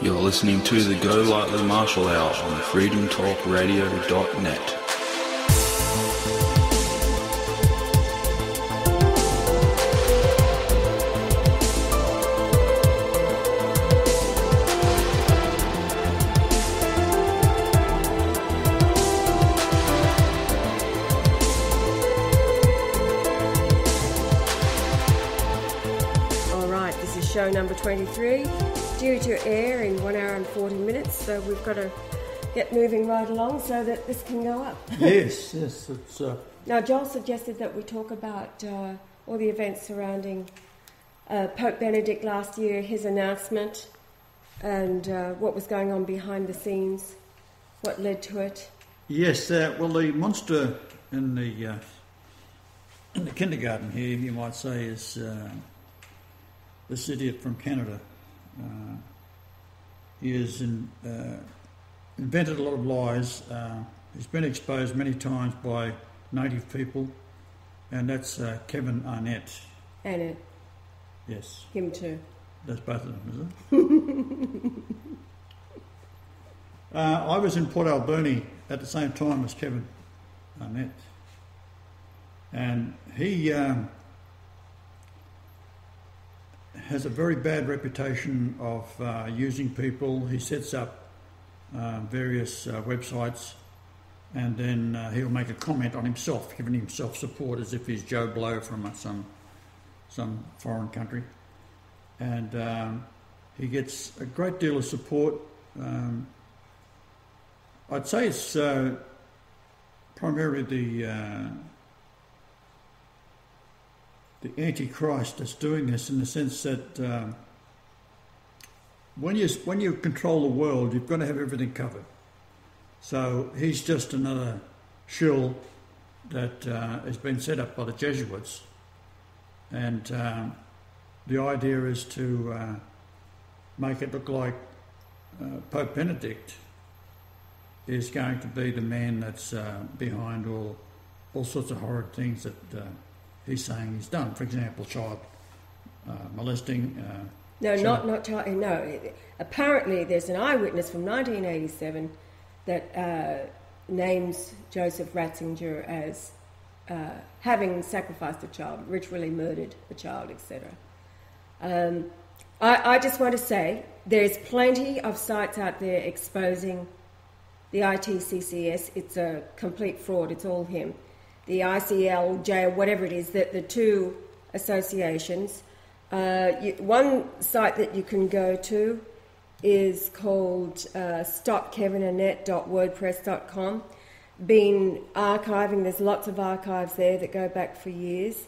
You're listening to the Golightly Marshall Hour on freedomtalkradio.net. Show number 23, due to air in 1 hour and 40 minutes, so we've got to get moving right along so that this can go up. Yes. It's, Now, Joel suggested that we talk about all the events surrounding Pope Benedict last year, his announcement, and what was going on behind the scenes, what led to it. Yes, well, the monster in the kindergarten here, you might say, is this idiot from Canada. He has invented a lot of lies. He's been exposed many times by native people, and that's Kevin Arnett. Arnett. Yes. Him too. That's both of them, is it? I was in Port Alberni at the same time as Kevin Arnett, and he has a very bad reputation of using people. He sets up various websites, and then he'll make a comment on himself, giving himself support as if he's Joe Blow from some foreign country. And he gets a great deal of support. I'd say it's primarily the Antichrist that's doing this, in the sense that when you control the world, you've got to have everything covered. So he's just another shill that has been set up by the Jesuits, and the idea is to make it look like Pope Benedict is going to be the man that's behind all sorts of horrid things that he's saying he's done. For example, child molesting. Not child. No, apparently there's an eyewitness from 1987 that names Joseph Ratzinger as having sacrificed a child, ritually murdered a child, etc. I just want to say there's plenty of sites out there exposing the ITCCS. It's a complete fraud. It's all him. The ICLJ, whatever it is, the two associations. One site that you can go to is called stopkevinarnett.wordpress.com. Been archiving, there's lots of archives there that go back for years,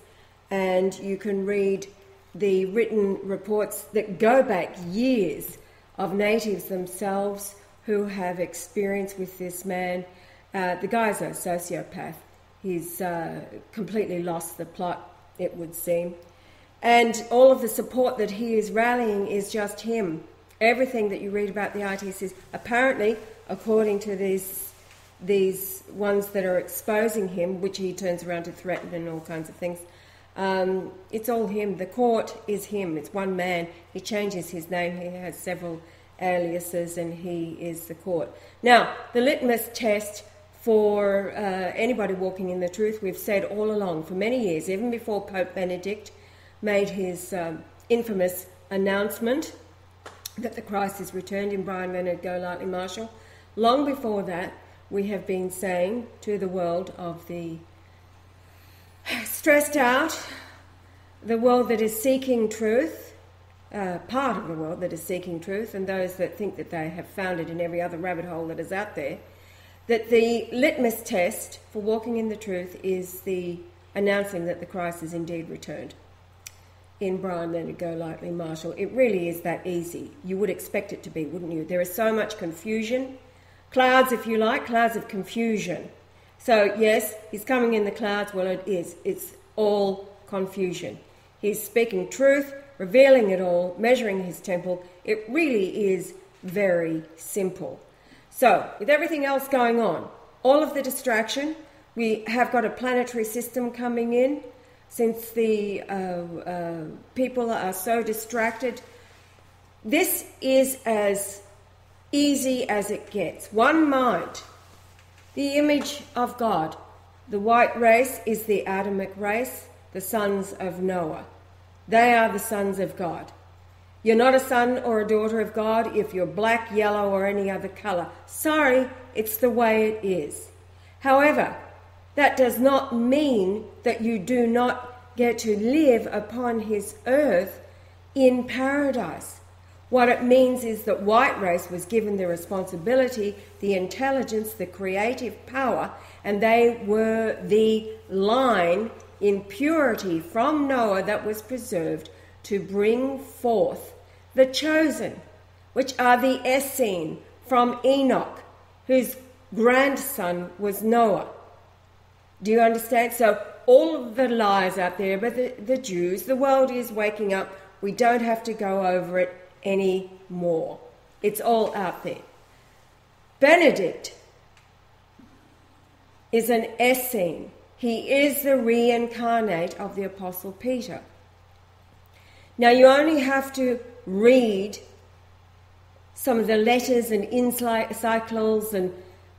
and you can read the written reports that go back years of natives themselves who have experience with this man. The guy's a sociopath. He's completely lost the plot, it would seem. And all of the support that he is rallying is just him. Everything that you read about the ITCs, apparently, according to these ones that are exposing him, which he turns around to threaten and all kinds of things, it's all him. The court is him. It's one man. He changes his name. He has several aliases, and he is the court. Now, the litmus test for anybody walking in the truth, we've said all along for many years, even before Pope Benedict made his infamous announcement that the Christ is returned in Brian Leonard Golightly Marshall. Long before that, we have been saying to the world of the stressed out, the world that is seeking truth, part of the world that is seeking truth, and those that think that they have found it in every other rabbit hole that is out there, that the litmus test for walking in the truth is the announcing that the Christ is indeed returned in Brian Leonard Golightly Marshall. It really is that easy. You would expect it to be, wouldn't you? There is so much confusion. Clouds, if you like, clouds of confusion. So, yes, he's coming in the clouds. Well, it is. It's all confusion. He's speaking truth, revealing it all, measuring his temple. It really is very simple. So, with everything else going on, all of the distraction, we have got a planetary system coming in. Since the people are so distracted, this is as easy as it gets. One mind, the image of God. The white race is the Adamic race, the sons of Noah. They are the sons of God. You're not a son or a daughter of God if you're black, yellow, or any other colour. Sorry, it's the way it is. However, that does not mean that you do not get to live upon his earth in paradise. What it means is that white race was given the responsibility, the intelligence, the creative power, and they were the line in purity from Noah that was preserved to bring forth the chosen, which are the Essene from Enoch, whose grandson was Noah. Do you understand? So all of the lies out there about the Jews, the world is waking up. We don't have to go over it anymore. It's all out there. Benedict is an Essene. He is the reincarnate of the Apostle Peter. Now you only have to read some of the letters and encyclicals and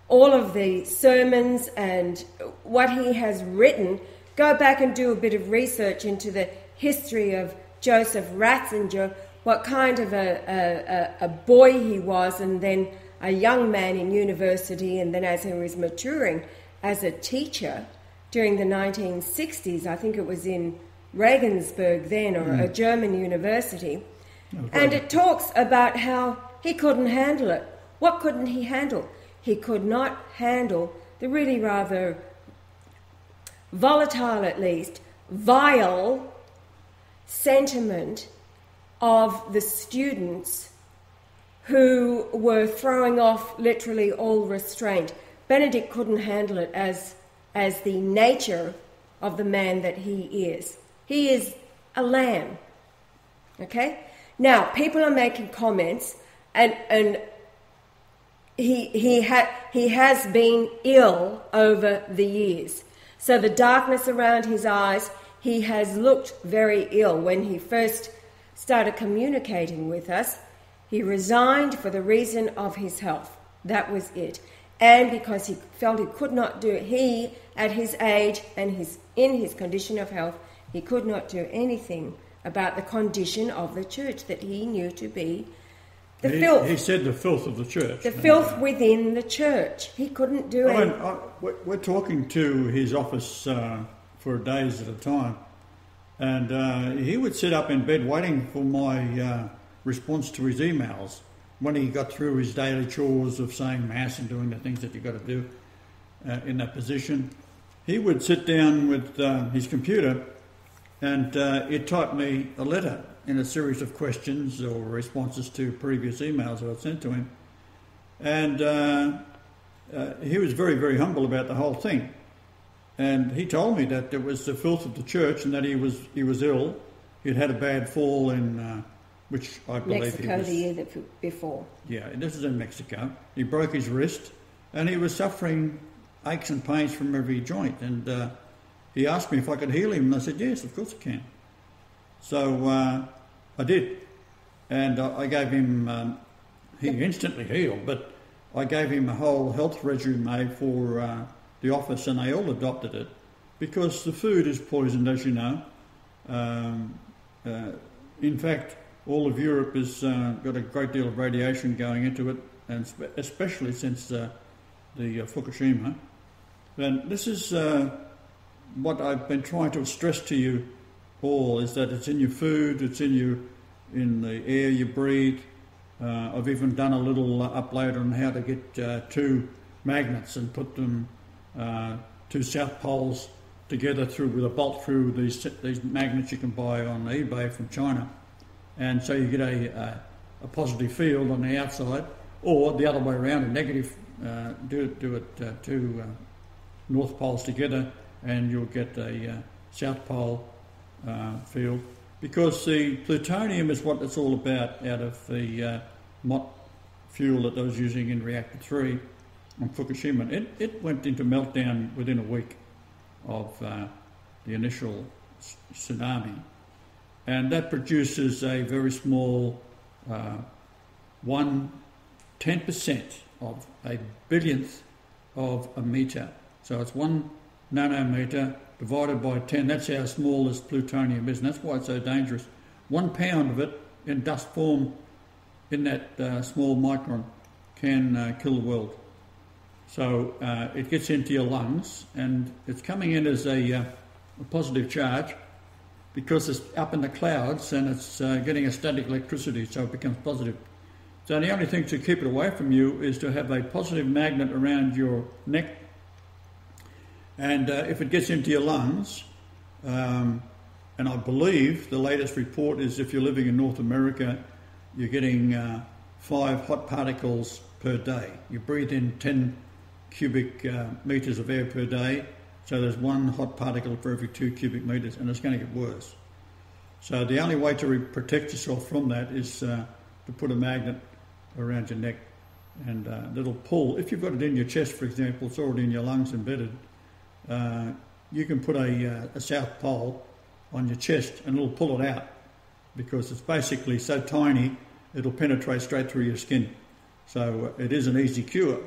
all of the sermons and what he has written. Go back and do a bit of research into the history of Joseph Ratzinger, what kind of a boy he was, and then a young man in university, and then as he was maturing as a teacher during the 1960s, I think it was in Regensburg then, or a German university. Okay. And it talks about how he couldn't handle it. What couldn't he handle? He could not handle the really rather volatile, at least, vile sentiment of the students who were throwing off literally all restraint. Benedict couldn't handle it as the nature of the man that he is. He is a lamb. Okay? Now, people are making comments, and he has been ill over the years. So the darkness around his eyes, he has looked very ill. When he first started communicating with us, he resigned for the reason of his health. That was it. And because he felt he could not do it, he, at his age and in his condition of health, he could not do anything about the condition of the church that he knew to be the filth. He said the filth of the church. The filth within the church. He couldn't do it. We're talking to his office for days at a time, and he would sit up in bed waiting for my response to his emails when he got through his daily chores of saying Mass and doing the things that you've got to do in that position. He would sit down with his computer and he'd type me a letter in a series of questions or responses to previous emails that I'd sent to him. And he was very, very humble about the whole thing. And he told me that it was the filth of the church and that he was ill. He'd had a bad fall in, which I believe Mexico he was... the year before. Yeah, this is in Mexico. He broke his wrist and he was suffering aches and pains from every joint. And he asked me if I could heal him, and I said, yes, of course I can. So I did. And I gave him... he instantly healed, but I gave him a whole health resume for the office, and they all adopted it because the food is poisoned, as you know. In fact, all of Europe has got a great deal of radiation going into it, and especially since the Fukushima. And this is what I've been trying to stress to you, Paul, is that it's in your food, it's in the air you breathe. I've even done a little upload on how to get two magnets and put them two south poles together with a bolt through these magnets you can buy on eBay from China, and so you get a positive field on the outside, or the other way around, a negative. Do it two north poles together, and you'll get a south pole field, because the plutonium is what it's all about out of the MOT fuel that I was using in Reactor 3 on Fukushima. It went into meltdown within a week of the initial tsunami, and that produces a very small 1 10% of a billionth of a metre. So it's 1 nanometre divided by 10. That's how small this plutonium is, and that's why it's so dangerous. 1 pound of it in dust form in that small micron can kill the world. So it gets into your lungs, and it's coming in as a positive charge because it's up in the clouds and it's getting a static electricity, so it becomes positive. So the only thing to keep it away from you is to have a positive magnet around your neck, and if it gets into your lungs, and I believe the latest report is if you're living in North America, you're getting 5 hot particles per day. You breathe in 10 cubic metres of air per day, so there's 1 hot particle for every 2 cubic metres, and it's going to get worse. So the only way to protect yourself from that is to put a magnet around your neck, and that'll pull. If you've got it in your chest, for example, it's already in your lungs embedded, you can put a South Pole on your chest and it'll pull it out because it's basically so tiny it'll penetrate straight through your skin. So it is an easy cure.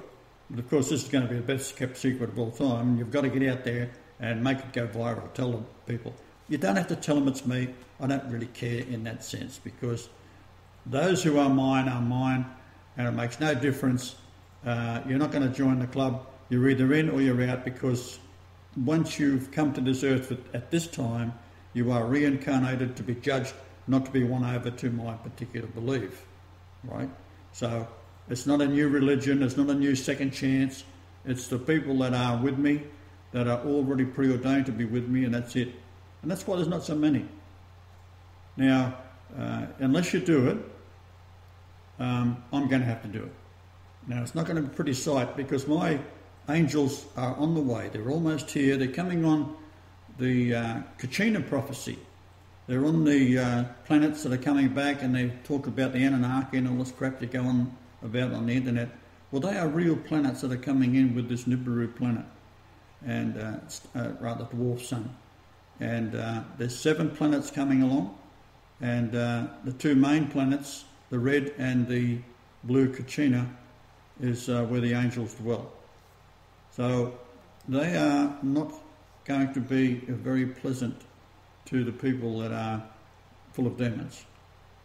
But of course this is going to be the best kept secret of all time. You've got to get out there and make it go viral. Tell them people. You don't have to tell them it's me. I don't really care in that sense because those who are mine, and it makes no difference. You're not going to join the club. You're either in or you're out because once you've come to this earth at this time, you are reincarnated to be judged, not to be won over to my particular belief, right? So it's not a new religion, it's not a new second chance. It's the people that are with me, that are already preordained to be with me, and that's it. And that's why there's not so many. Now, unless you do it, I'm going to have to do it. Now, it's not going to be a pretty sight because my angels are on the way. They're almost here. They're coming on the Kachina prophecy. They're on the planets that are coming back, and they talk about the Anunnaki and all this crap that go on about on the internet. Well, they are real planets that are coming in with this Nibiru planet, and rather dwarf sun. And there's 7 planets coming along, and the 2 main planets, the red and the blue Kachina, is where the angels dwell. So they are not going to be very pleasant to the people that are full of demons.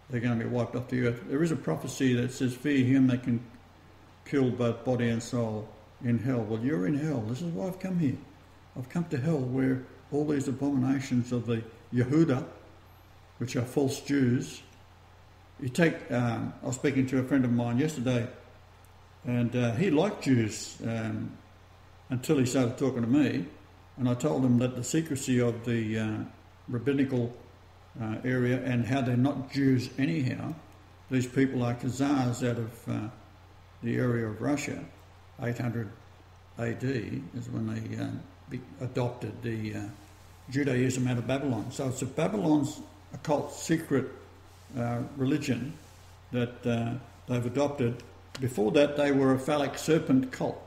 They're going to be wiped off the earth. There is a prophecy that says, fear him that can kill both body and soul in hell. Well, you're in hell. This is why I've come here. I've come to hell where all these abominations of the Yehuda, which are false Jews, you take, I was speaking to a friend of mine yesterday, and he liked Jews until he started talking to me, and I told him that the secrecy of the rabbinical area and how they're not Jews anyhow. These people are Khazars out of the area of Russia. 800 AD is when they adopted the Judaism out of Babylon. So it's Babylon's occult secret religion that they've adopted. Before that, they were a phallic serpent cult.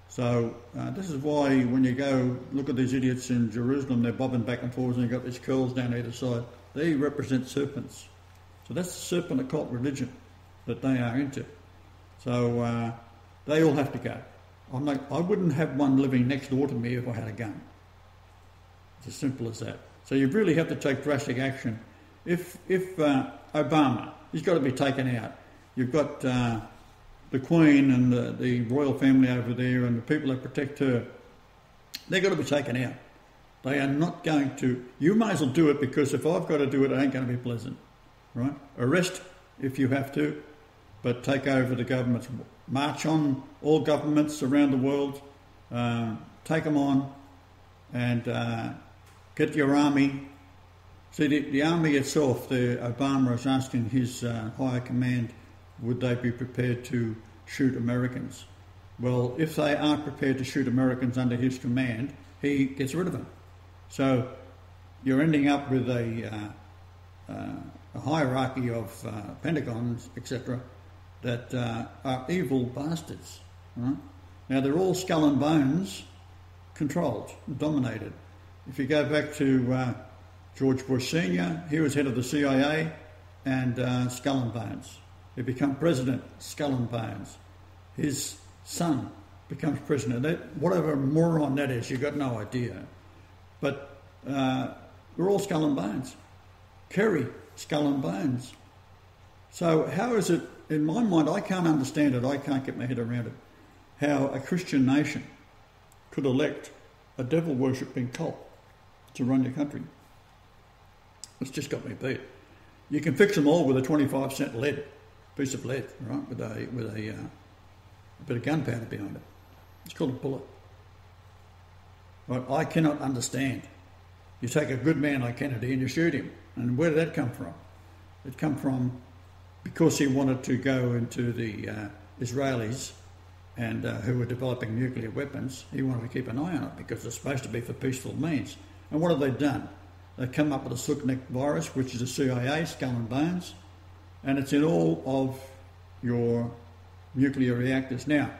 So this is why when you go look at these idiots in Jerusalem, they're bobbing back and forwards and you've got these curls down either side. They represent serpents. So that's the serpent occult religion that they are into. So they all have to go. I wouldn't have one living next door to me if I had a gun. It's as simple as that. So you really have to take drastic action. If Obama, he's got to be taken out. You've got the Queen and the royal family over there and the people that protect her. They've got to be taken out. They are not going to... You may as well do it because if I've got to do it, it ain't going to be pleasant. Right? Arrest if you have to, but take over the governments. March on all governments around the world. Take them on and get your army. See, the army itself, Obama is asking his higher command, would they be prepared to shoot Americans? Well, if they aren't prepared to shoot Americans under his command, he gets rid of them. So you're ending up with a hierarchy of Pentagons, etc., that are evil bastards. Right? Now, they're all skull and bones controlled, dominated. If you go back to George Bush Sr., he was head of the CIA and skull and bones. He becomes president, skull and bones. His son becomes president. Whatever moron that is, you've got no idea. But we're all skull and bones. Kerry, skull and bones. So how is it, in my mind, I can't understand it, I can't get my head around it, how a Christian nation could elect a devil-worshipping cult to run your country. It's just got me beat. You can fix them all with a 25-cent piece of lead, right, with a bit of gunpowder behind it. It's called a bullet. Right, I cannot understand. You take a good man like Kennedy and you shoot him. And where did that come from? It come from because he wanted to go into the Israelis and who were developing nuclear weapons. He wanted to keep an eye on it because it's supposed to be for peaceful means. And what have they done? They've come up with a Sputnik virus, which is a CIA, skull and bones, and it's in all of your nuclear reactors. Now,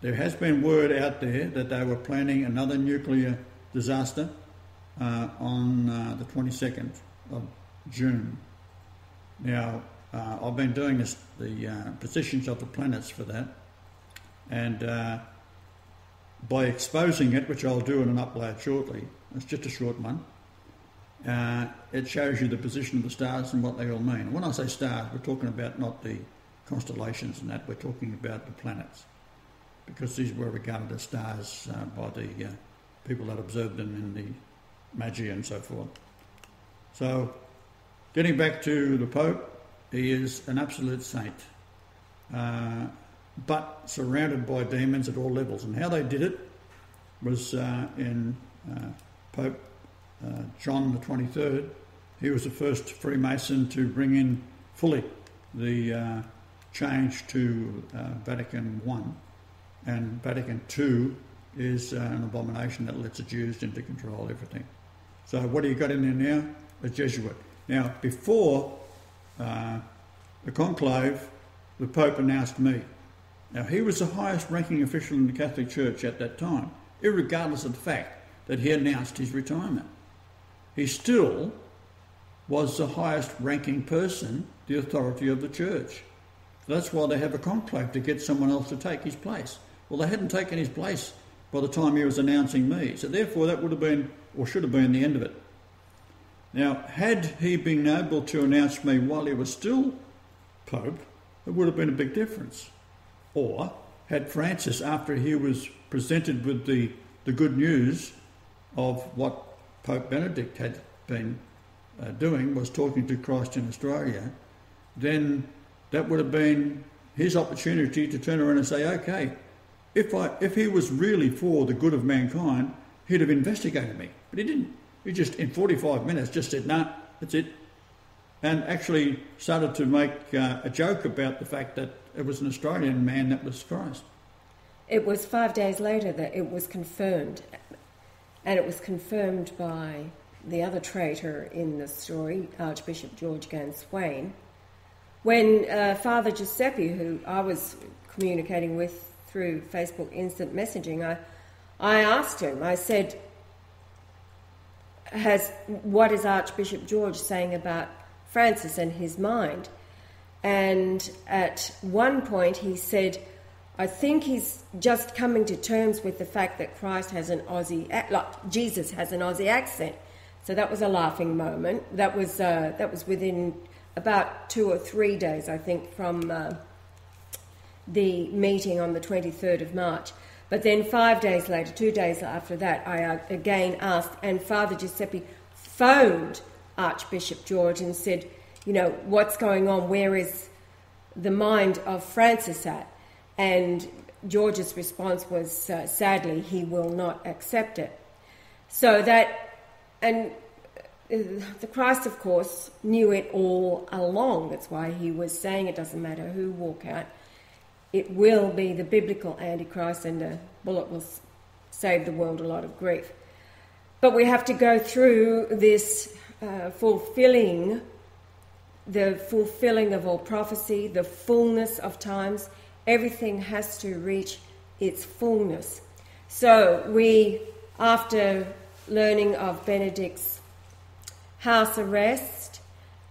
there has been word out there that they were planning another nuclear disaster on the 22nd of June. Now, I've been doing the positions of the planets for that, and by exposing it, which I'll do in an upload shortly, it's just a short one, it shows you the position of the stars and what they all mean. And when I say stars, we're talking about not the constellations and that, we're talking about the planets, because these were regarded as stars by the people that observed them in the Magi and so forth. So, getting back to the Pope, he is an absolute saint, but surrounded by demons at all levels. And how they did it was in Pope John the 23rd. He was the first Freemason to bring in fully the change to Vatican I, and Vatican II is an abomination that lets the Jews in to control everything. So what do you got in there now? A Jesuit. Now, before the conclave, the Pope announced me. Now, he was the highest ranking official in the Catholic Church at that time, irregardless of the fact that he announced his retirement. He still was the highest ranking person, the authority of the church. That's why they have a conclave, to get someone else to take his place. Well, they hadn't taken his place by the time he was announcing me. So therefore that would have been, or should have been, the end of it. Now, had he been able to announce me while he was still Pope, it would have been a big difference. Or had Francis, after he was presented with the good news of what Pope Benedict had been doing, was talking to Christ in Australia, then that would have been his opportunity to turn around and say, okay, if he was really for the good of mankind, he'd have investigated me. But he didn't. He just, in 45 minutes, just said, nah, that's it. And actually started to make a joke about the fact that it was an Australian man that was Christ. It was 5 days later that it was confirmed. And it was confirmed by the other traitor in the story, Archbishop George Ganswain, when Father Giuseppe, who I was communicating with through Facebook instant messaging, I asked him, I said, what is Archbishop George saying about Francis and his mind? And at one point he said, I think he's just coming to terms with the fact that Christ has an Aussie, like Jesus has an Aussie accent. So that was a laughing moment. That was within about 2 or 3 days, I think, from the meeting on the 23rd of March. But then 5 days later, 2 days after that, I again asked, and Father Giuseppe phoned Archbishop George and said, you know, what's going on? Where is the mind of Francis at? And George's response was, sadly, he will not accept it. So that, and the Christ, of course, knew it all along. That's why he was saying it doesn't matter who walk out. It will be the biblical Antichrist, and the bullet will save the world a lot of grief. But we have to go through this fulfilling of all prophecy, the fullness of times. Everything has to reach its fullness. So we, after learning of Benedict's house arrest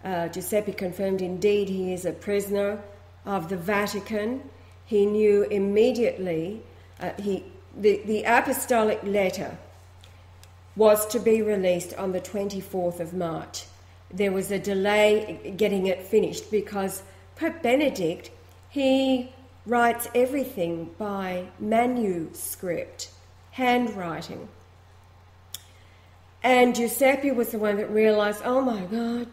Giuseppe confirmed indeed he is a prisoner of the Vatican. He knew immediately, the Apostolic Letter was to be released on the 24th of March. There was a delay getting it finished because Pope Benedict, he writes everything by manuscript, handwriting. And Giuseppe was the one that realised, oh my God,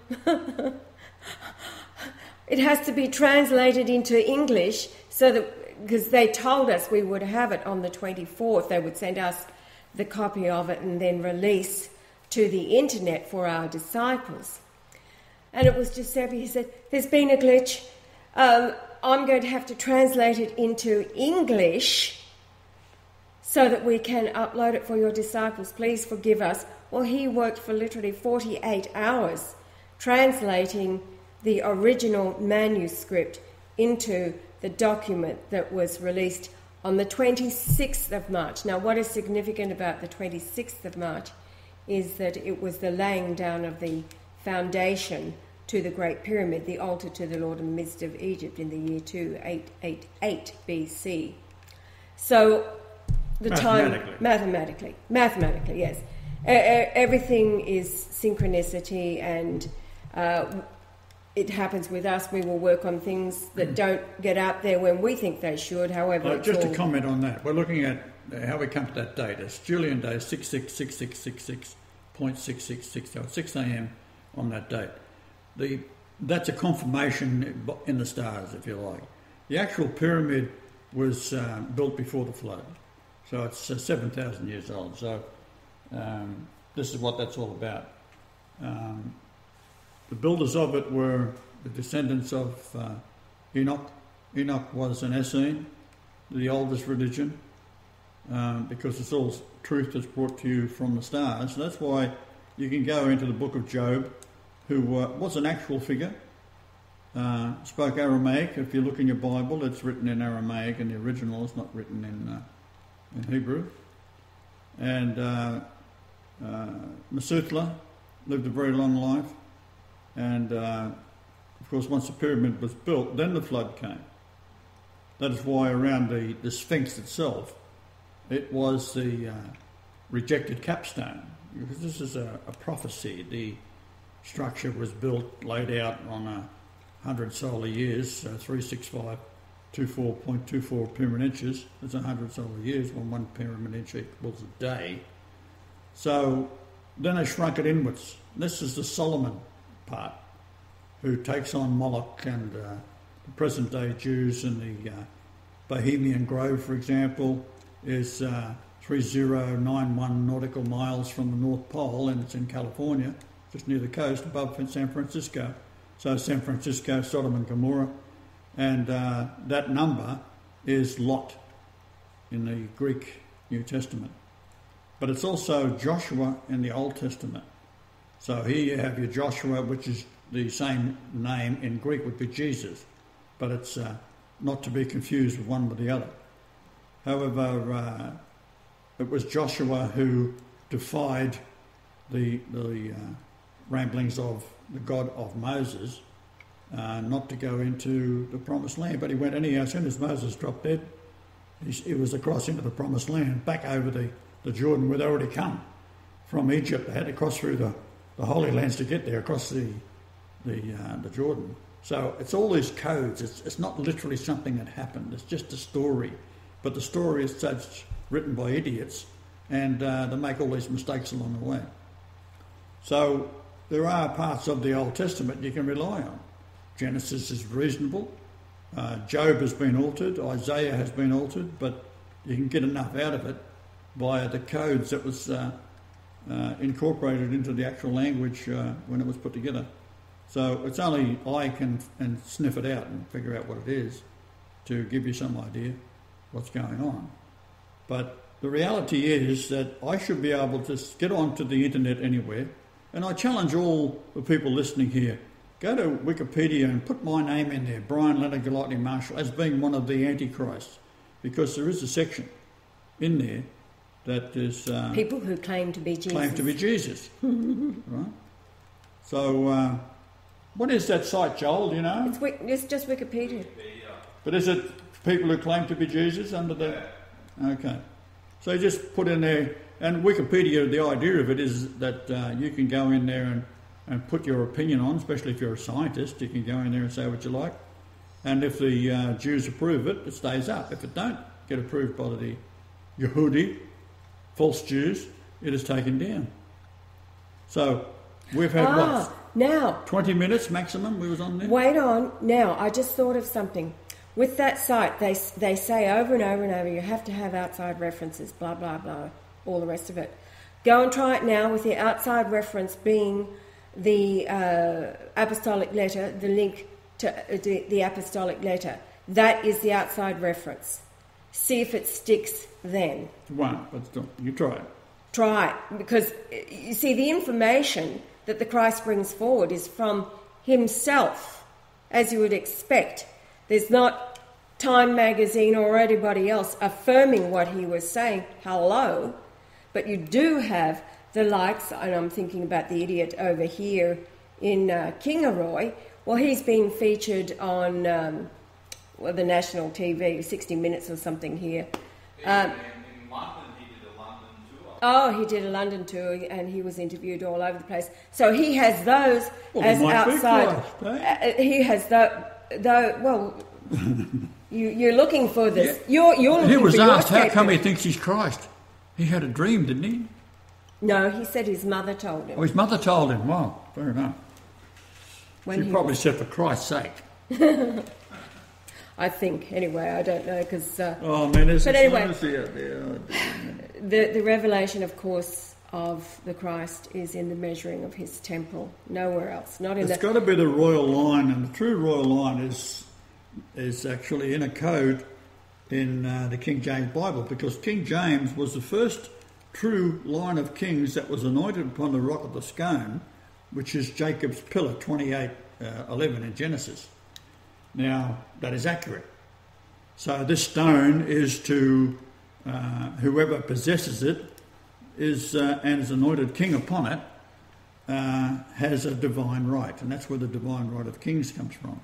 it has to be translated into English so that, because they told us we would have it on the 24th, they would send us the copy of it and then release to the internet for our disciples. And it was Giuseppe, he said, there's been a glitch. I'm going to have to translate it into English so that we can upload it for your disciples. Please forgive us. Well, he worked for literally 48 hours translating the original manuscript into the document that was released on the 26th of March. Now, what is significant about the 26th of March is that it was the laying down of the foundation to the Great Pyramid, the altar to the Lord in the midst of Egypt in the year 2888 BC. So the mathematically, yes. Everything is synchronicity, and it happens with us. We will work on things that don't get out there when we think they should. However, just to comment on that, we're looking at how we come to that date. It's Julian Day, 666666.6660, 6 a.m. on that date. That's a confirmation in the stars, if you like. The actual pyramid was built before the flood, so it's 7,000 years old. So this is what that's all about. The builders of it were the descendants of Enoch. Enoch was an Essene, the oldest religion, because it's all truth that's brought to you from the stars. So that's why you can go into the book of Job, who was an actual figure, spoke Aramaic. If you look in your Bible, it's written in Aramaic, and the original is not written in Hebrew. And Methuselah lived a very long life, and of course once the pyramid was built, then the flood came. That is why around the Sphinx itself, it was the rejected capstone, because this is a prophecy. The structure was built, laid out on 100 solar years, 365, 24.24 pyramid inches. That's 100 solar years, when one pyramid inch equals a day. So then they shrunk it inwards. This is the Solomon part, who takes on Moloch and the present-day Jews. And the Bohemian Grove, for example, is 3091 nautical miles from the North Pole, and it's in California, just near the coast, above San Francisco. So San Francisco, Sodom and Gomorrah. And that number is Lot in the Greek New Testament. But it's also Joshua in the Old Testament. So here you have your Joshua, which is the same name in Greek, would be Jesus. But it's not to be confused with one with the other. However, it was Joshua who defied the ramblings of the God of Moses, not to go into the promised land. But he went anyhow. As soon as Moses dropped dead, he was across into the promised land, back over the Jordan, where they already come from Egypt. They had to cross through the Holy Lands to get there, across the Jordan. So it's all these codes. It's not literally something that happened. It's just a story. But the story is such written by idiots, and they make all these mistakes along the way. So there are parts of the Old Testament you can rely on. Genesis is reasonable. Job has been altered. Isaiah has been altered, but you can get enough out of it by the codes that was incorporated into the actual language when it was put together. So it's only I can sniff it out and figure out what it is to give you some idea what's going on. But the reality is that I should be able to get onto the internet anywhere, and I challenge all the people listening here, go to Wikipedia and put my name in there, Brian Leonard Golightly Marshall, as being one of the Antichrists, because there is a section in there that is... people who claim to be Jesus. Right? So What is that site, Joel? Do you know? It's just Wikipedia. But is it people who claim to be Jesus under the... Okay. So you just put in there... And Wikipedia, the idea of it is that you can go in there and put your opinion on, especially if you're a scientist. You can go in there and say what you like. And if the Jews approve it, it stays up. If it don't get approved by the Yehudi, false Jews, it is taken down. So we've had now 20 minutes maximum we was on there? Wait on. Now, I just thought of something. With that site, they say over and over and over, you have to have outside references, blah, blah, blah, all the rest of it. Go and try it now with the outside reference being the Apostolic Letter, the link to the Apostolic Letter. That is the outside reference. See if it sticks then. It won't, but you try it. Try it, because you see, the information that the Christ brings forward is from himself, as you would expect. There's not Time magazine or anybody else affirming what he was saying. Hello. But you do have the likes, and I'm thinking about the idiot over here in Kingaroy. Well, he's been featured on the national TV, 60 Minutes or something here. In London, he did a London tour. Oh, he did a London tour, and he was interviewed all over the place. So he has those as outside. He has you're looking for this. Yeah. You're looking he was for asked, your how come he thinks he's Christ? He had a dream, didn't he? No, he said his mother told him. Oh, his mother told him. Wow, fair enough. She probably said, for Christ's sake. I think, anyway, I don't know, because... but anyway, the revelation, of course, of the Christ is in the measuring of his temple, nowhere else. It's got to be the royal line, and the true royal line is actually in a code in the King James Bible, because King James was the first true line of kings that was anointed upon the rock of the scone, which is Jacob's pillar, 28:11 in Genesis. Now, that is accurate. So this stone is to whoever possesses it and is anointed king upon it has a divine right, and that's where the divine right of kings comes from.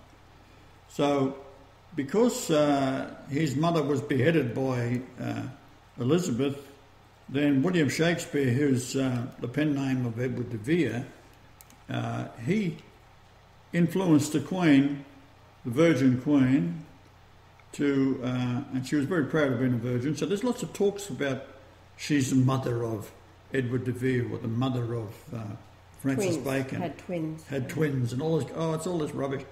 So because his mother was beheaded by Elizabeth, then William Shakespeare, who's the pen name of Edward de Vere, he influenced the Queen, the Virgin Queen, and she was very proud of being a virgin. So there's lots of talks about she's the mother of Edward de Vere, or the mother of Francis Bacon. Had twins and all this. Oh, it's all this rubbish.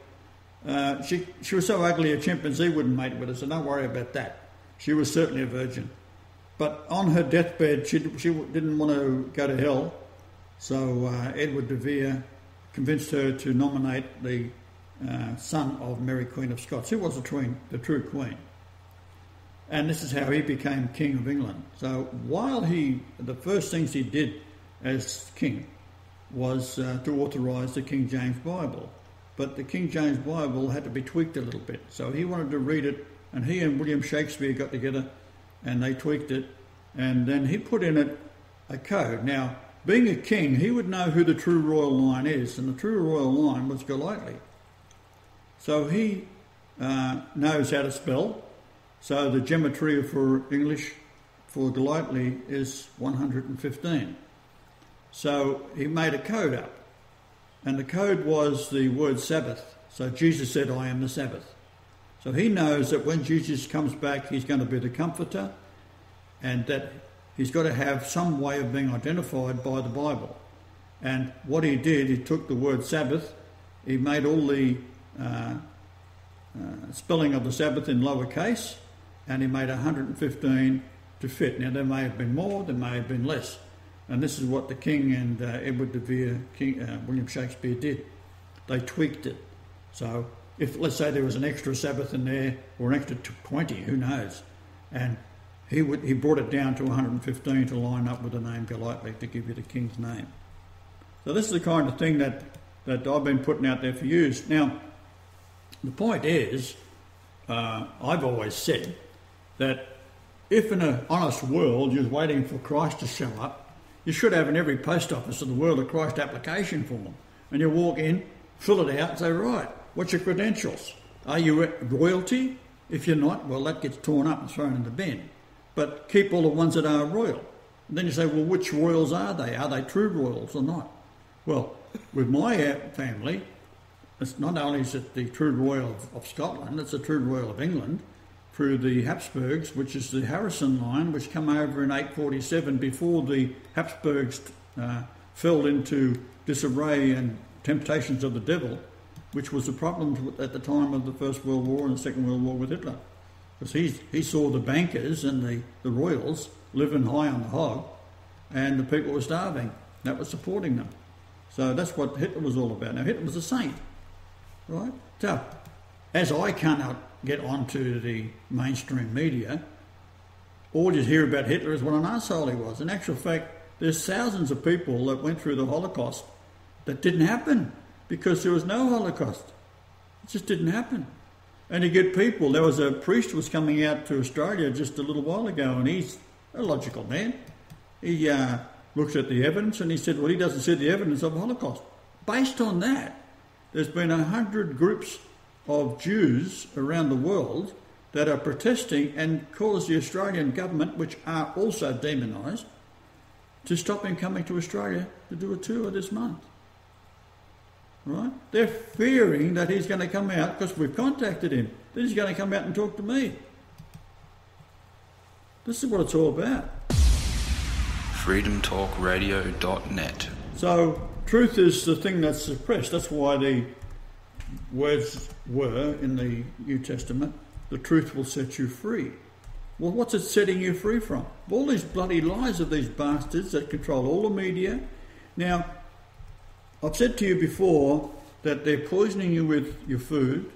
She was so ugly a chimpanzee wouldn't mate with her, so don't worry about that. She was certainly a virgin. But on her deathbed, she didn't want to go to hell, so Edward de Vere convinced her to nominate the son of Mary Queen of Scots, who was the true queen. And this is how he became King of England. So while the first things he did as king was to authorise the King James Bible. But the King James Bible had to be tweaked a little bit. So he wanted to read it, and he and William Shakespeare got together and they tweaked it, and then he put in it a code. Now, being a king, he would know who the true royal line is, and the true royal line was Golightly. So he knows how to spell. So the gematria for English for Golightly is 115. So he made a code up, and the code was the word Sabbath. So Jesus said, I am the Sabbath. So he knows that when Jesus comes back, he's going to be the comforter, and that he's got to have some way of being identified by the Bible. And what he did, he took the word Sabbath, he made all the spelling of the Sabbath in lowercase, and he made 115 to fit. Now, there may have been more, there may have been less. And this is what the King and Edward de Vere, William Shakespeare did. They tweaked it. So if, let's say, there was an extra Sabbath in there, or an extra 20, who knows? And he brought it down to 115 to line up with the name Golightly, to give you the king's name. So this is the kind of thing that I've been putting out there for years. Now, the point is, I've always said that if in an honest world you're waiting for Christ to show up, you should have in every post office in the world a Christ application form. And you walk in, fill it out and say, right, what's your credentials? Are you royalty? If you're not, well, that gets torn up and thrown in the bin. But keep all the ones that are royal. And then you say, well, which royals are they? Are they true royals or not? Well, with my family, it's not only is it the true royal of Scotland, it's the true royal of England, through the Habsburgs, which is the Harrison line, which come over in 847 before the Habsburgs fell into disarray and temptations of the devil, which was a problem at the time of the First World War and the Second World War with Hitler. Because he saw the bankers and the royals living high on the hog, and the people were starving. That was supporting them. So that's what Hitler was all about. Now, Hitler was a saint, right? So, as I cannot get onto the mainstream media, all you hear about Hitler is what an arsehole he was. In actual fact, there's thousands of people that went through the Holocaust that didn't happen because there was no Holocaust. It just didn't happen. And you get people, there was a priest who was coming out to Australia just a little while ago, and he's a logical man. He looks at the evidence and he said, well, he doesn't see the evidence of the Holocaust. Based on that, there's been 100 groups of Jews around the world that are protesting and cause the Australian government, which are also demonised, to stop him coming to Australia to do a tour this month. Right? They're fearing that he's going to come out, because we've contacted him, that he's going to come out and talk to me. This is what it's all about. freedomtalkradio.net. So, truth is the thing that's suppressed. That's why the words were in the New Testament, the truth will set you free. Well, what's it setting you free from? All these bloody lies of these bastards that control all the media. Now, I've said to you before that they're poisoning you with your food.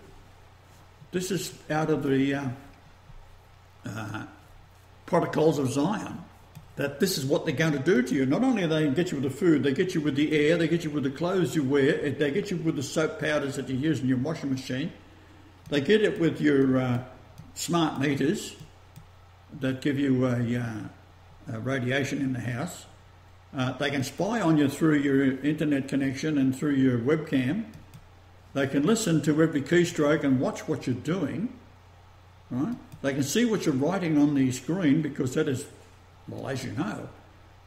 This is out of the protocols of Zion, that this is what they're going to do to you. Not only are they get you with the food, they get you with the air, they get you with the clothes you wear, they get you with the soap powders that you use in your washing machine. They get it with your smart meters that give you a radiation in the house. They can spy on you through your internet connection and through your webcam. They can listen to every keystroke and watch what you're doing. Right? They can see what you're writing on the screen, because that is, well, as you know,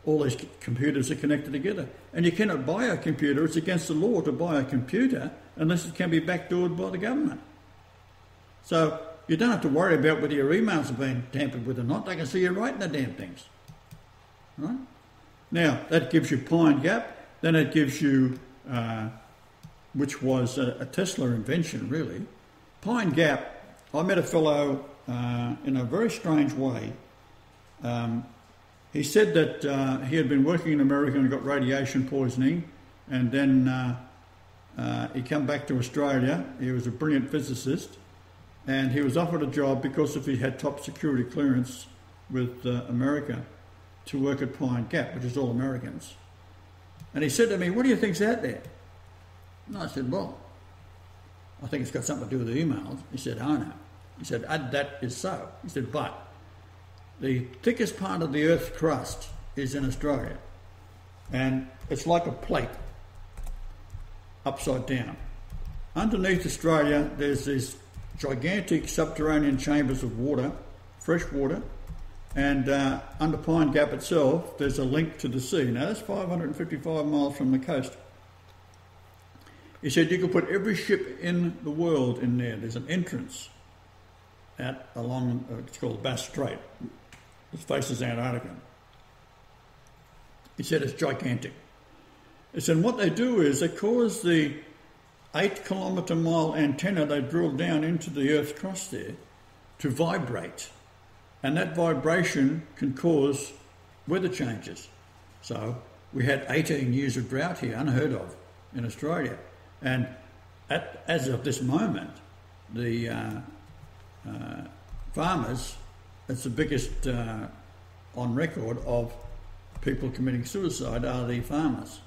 all these computers are connected together. And you cannot buy a computer. It's against the law to buy a computer unless it can be backdoored by the government. So you don't have to worry about whether your emails have been tampered with or not. They can see you writing the damn things. Right? Now, that gives you Pine Gap. Then it gives you, which was a Tesla invention, really. Pine Gap, I met a fellow in a very strange way. He said that he had been working in America and got radiation poisoning, and then he came back to Australia. He was a brilliant physicist, and he was offered a job because he had top security clearance with America to work at Pine Gap, which is all Americans. And he said to me, what do you think's out there? And I said, well, I think it's got something to do with the emails. He said, oh no. He said, that is so. He said, but the thickest part of the Earth's crust is in Australia. And it's like a plate, upside down. Underneath Australia, there's these gigantic subterranean chambers of water, fresh water, and under Pine Gap itself, there's a link to the sea. Now, that's 555 miles from the coast. He said you could put every ship in the world in there. There's an entrance out along, it's called Bass Strait. It faces Antarctica. He said it's gigantic. He said what they do is they cause the 8-kilometre mile antenna they drill down into the Earth's crust there to vibrate. And that vibration can cause weather changes. So we had 18 years of drought here, unheard of, in Australia. And as of this moment, the farmers, it's the biggest on record of people committing suicide, are the farmers.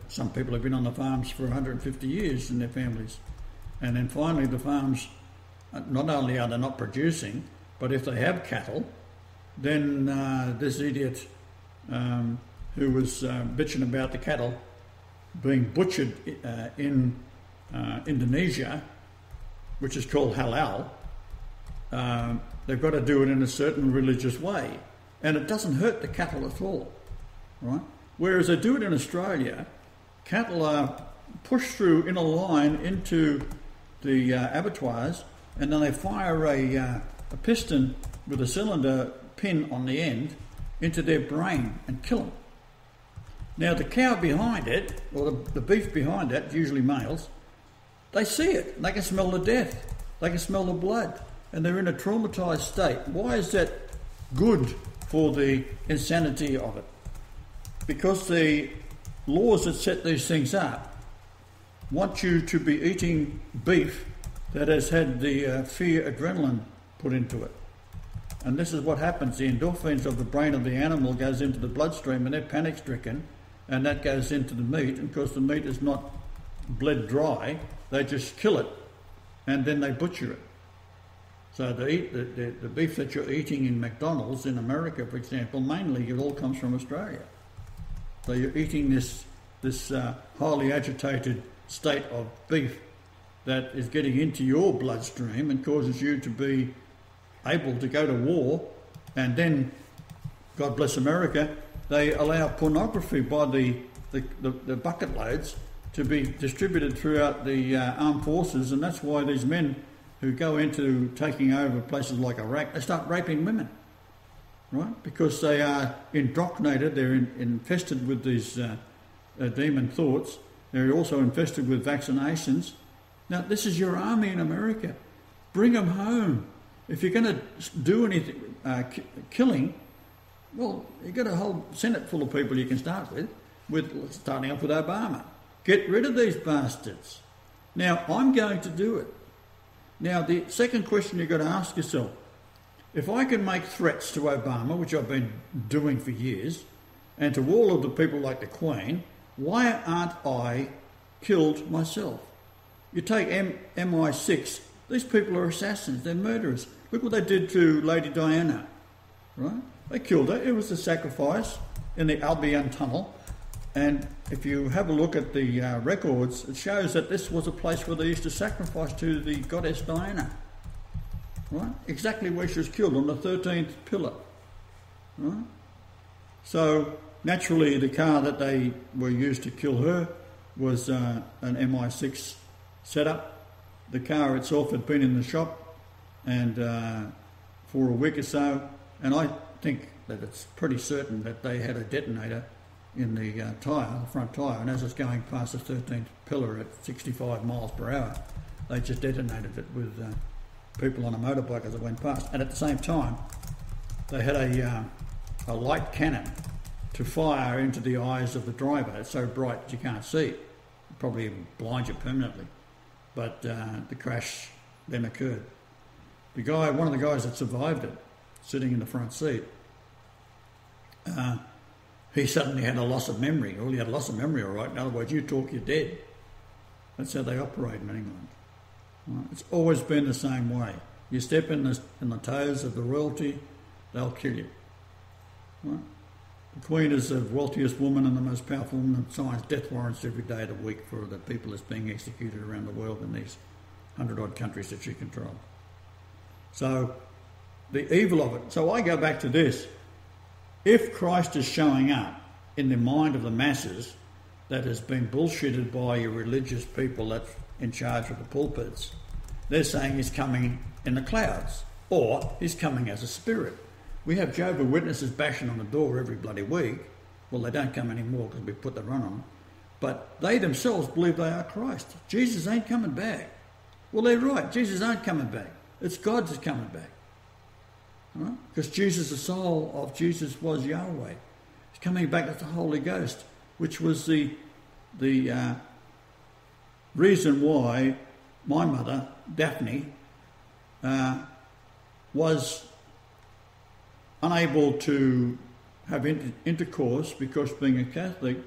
Some people have been on the farms for 150 years in their families. And then finally the farms, not only are they not producing, but if they have cattle, then this idiot who was bitching about the cattle being butchered in Indonesia, which is called halal, they've got to do it in a certain religious way. And it doesn't hurt the cattle at all, right? Whereas they do it in Australia, cattle are pushed through in a line into the abattoirs, and then they fire a piston with a cylinder pin on the end into their brain and kill them. Now the cow behind it, or the beef behind it, usually males, they see it. They can smell the death. They can smell the blood. And they're in a traumatised state. Why is that good for the insanity of it? Because the laws that set these things up want you to be eating beef that has had the fear adrenaline put into it. And this is what happens. The endorphins of the brain of the animal goes into the bloodstream and they're panic-stricken, and that goes into the meat. And because the meat is not bled dry, they just kill it and then they butcher it. So the beef that you're eating in McDonald's in America, for example, mainly it all comes from Australia. So you're eating this highly agitated state of beef that is getting into your bloodstream and causes you to be able to go to war. And then, God bless America, they allow pornography by the bucket loads to be distributed throughout the armed forces, and that's why these men who go into taking over places like Iraq, they start raping women, right? Because they are indoctrinated, they're infested with these demon thoughts. They're also infested with vaccinations. Now, this is your army in America. Bring them home. If you're going to do anything, killing, well, you've got a whole Senate full of people you can start with starting off with Obama. Get rid of these bastards. Now, I'm going to do it. Now, the second question you've got to ask yourself, if I can make threats to Obama, which I've been doing for years, and to all of the people like the Queen, why aren't I killed myself? You take MI6, these people are assassins, they're murderers. Look what they did to Lady Diana, right? They killed her. It was a sacrifice in the Albion Tunnel. And if you have a look at the records, it shows that this was a place where they used to sacrifice to the goddess Diana, right? Exactly where she was killed, on the 13th pillar, right? So naturally the car that they were used to kill her was an MI6 setup. The car itself had been in the shop and for a week or so, and I think that it's pretty certain that they had a detonator in the tyre, the front tyre, and as it's going past the 13th pillar at 65 miles per hour, they just detonated it with people on a motorbike as it went past. And at the same time, they had a light cannon to fire into the eyes of the driver. It's so bright that you can't see. It probably even blinds you permanently. But the crash then occurred. One of the guys that survived it, sitting in the front seat, he suddenly had a loss of memory. Well, he had a loss of memory, all right. In other words, you talk, you're dead. That's how they operate in England. Right? It's always been the same way. You step in the toes of the royalty, they'll kill you. Right? The Queen is the wealthiest woman and the most powerful woman, and signs death warrants every day of the week for the people that's being executed around the world in these 100-odd countries that she controls. So, the evil of it. So I go back to this. If Christ is showing up in the mind of the masses that has been bullshitted by your religious people that's in charge of the pulpits, they're saying he's coming in the clouds, or he's coming as a spirit. We have Jehovah's Witnesses bashing on the door every bloody week. Well, they don't come anymore because we put the run on them. But they themselves believe they are Christ. Jesus ain't coming back. Well, they're right. Jesus ain't coming back. It's God that's coming back. Right? Because Jesus, the soul of Jesus was Yahweh. He's coming back as the Holy Ghost, which was the reason why my mother, Daphne, was unable to have intercourse because being a Catholic,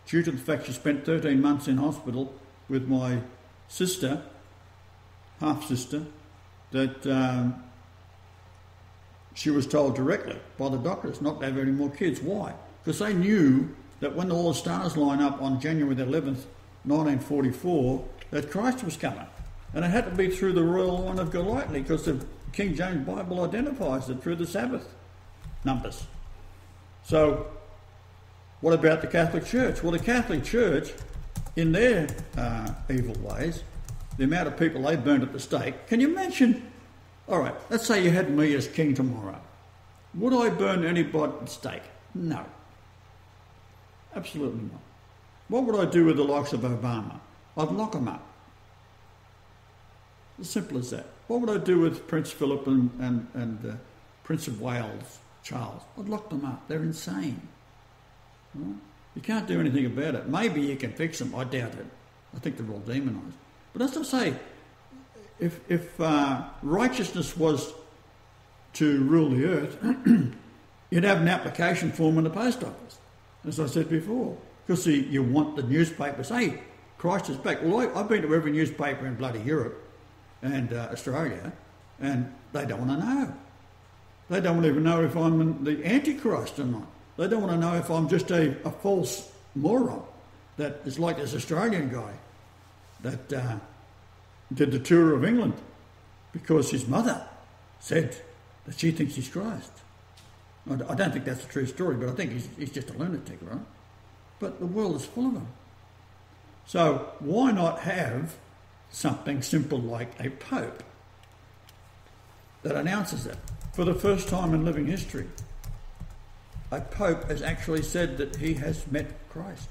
due to the fact she spent 13 months in hospital with my sister, half-sister, that she was told directly by the doctors not to have any more kids. Why? Because they knew that when all the stars line up on January the 11th, 1944, that Christ was coming. And it had to be through the royal line of Golightly, because the King James Bible identifies it through the Sabbath numbers. So, what about the Catholic Church? Well, the Catholic Church, in their evil ways, the amount of people they burned at the stake, can you mention, all right, let's say you had me as king tomorrow. Would I burn anybody at the stake? No. Absolutely not. What would I do with the likes of Obama? I'd lock them up. As simple as that. What would I do with Prince Philip and Prince of Wales, Charles? I'd lock them up. They're insane. Right? You can't do anything about it. Maybe you can fix them. I doubt it. I think they're all demonised. But as I say, if righteousness was to rule the earth, you'd have an application form in the post office, as I said before. Because you want the newspapers, hey, Christ is back. Well, I've been to every newspaper in bloody Europe and Australia, and they don't want to know. They don't even know if I'm the Antichrist or not. They don't want to know if I'm just a false moron that is like this Australian guy that did the tour of England because his mother said that she thinks he's Christ. I don't think that's a true story, but I think he's just a lunatic, right? But the world is full of them. So why not have something simple like a pope that announces it? For the first time in living history, a pope has actually said that he has met Christ.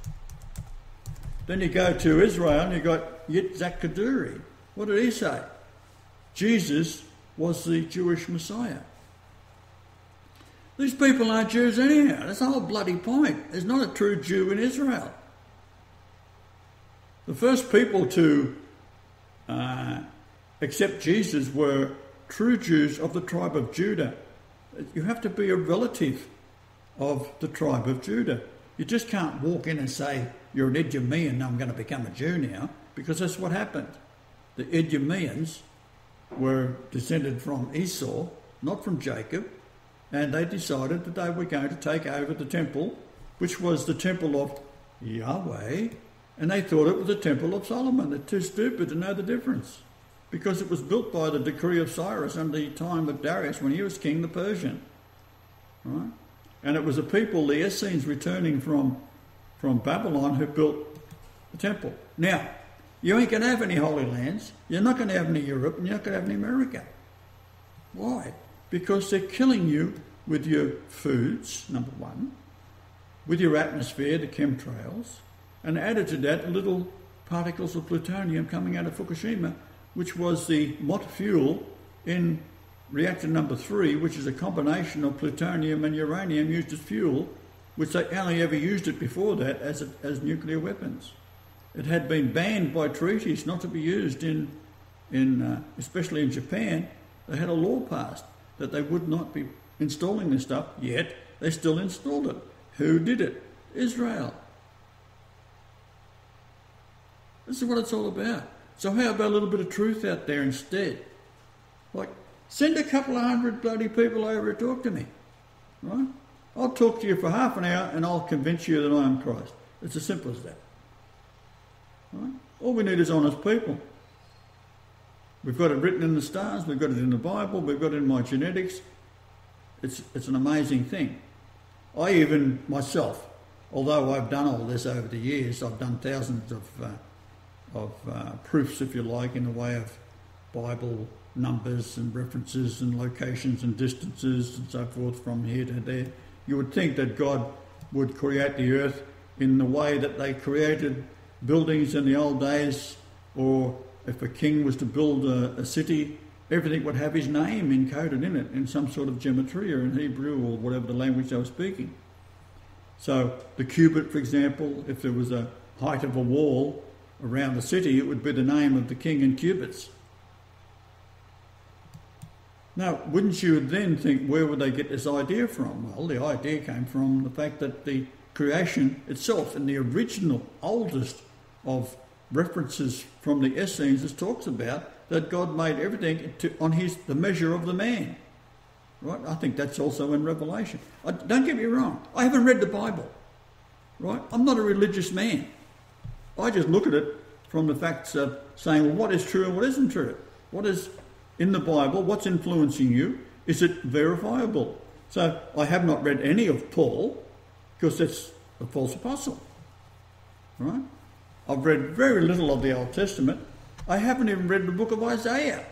Then you go to Israel and you've got Yitzhak Kaduri. What did he say? Jesus was the Jewish Messiah. These people aren't Jews anyhow. That's the whole bloody point. There's not a true Jew in Israel. The first people to accept Jesus were true Jews of the tribe of Judah. You have to be a relative of the tribe of Judah. You just can't walk in and say, you're an Idumean, I'm going to become a Jew now, because that's what happened. The Idumeans were descended from Esau, not from Jacob, and they decided that they were going to take over the temple, which was the temple of Yahweh, and they thought it was the temple of Solomon. They're too stupid to know the difference, because it was built by the decree of Cyrus under the time of Darius when he was king, the Persian. Right? And it was the people, the Essenes, returning from Babylon who built the temple. Now, you ain't going to have any Holy Lands. You're not going to have any Europe, and you're not going to have any America. Why? Because they're killing you with your foods, number one, with your atmosphere, the chemtrails, and added to that little particles of plutonium coming out of Fukushima, which was the mot fuel in reactor number 3, which is a combination of plutonium and uranium used as fuel, which they only ever used it before that as nuclear weapons. It had been banned by treaties not to be used in especially in Japan. They had a law passed that they would not be installing this stuff, yet they still installed it. Who did it? Israel. This is what it's all about. So how about a little bit of truth out there instead? Like, send a couple of 100 bloody people over to talk to me, right? I'll talk to you for half an hour and I'll convince you that I am Christ. It's as simple as that. Right? All we need is honest people. We've got it written in the stars, we've got it in the Bible, we've got it in my genetics. It's an amazing thing. I even, myself, although I've done all this over the years, I've done thousands of proofs, if you like, in the way of Bible numbers and references and locations and distances and so forth from here to there. You would think that God would create the earth in the way that they created buildings in the old days, or if a king was to build a city, everything would have his name encoded in it in some sort of gematria in Hebrew or whatever the language they were speaking. So the cubit, for example, if there was a height of a wall around the city, it would be the name of the king in cubits. Now, wouldn't you then think, where would they get this idea from? Well, the idea came from the fact that the creation itself, in the original, oldest of references from the Essenes, talks about that God made everything on the measure of the man. Right? I think that's also in Revelation. Don't get me wrong. I haven't read the Bible. Right? I'm not a religious man. I just look at it from the facts of saying, well, what is true and what isn't true? What is in the Bible? What's influencing you? Is it verifiable? So I have not read any of Paul, because that's a false apostle. Right? I've read very little of the Old Testament. I haven't even read the book of Isaiah.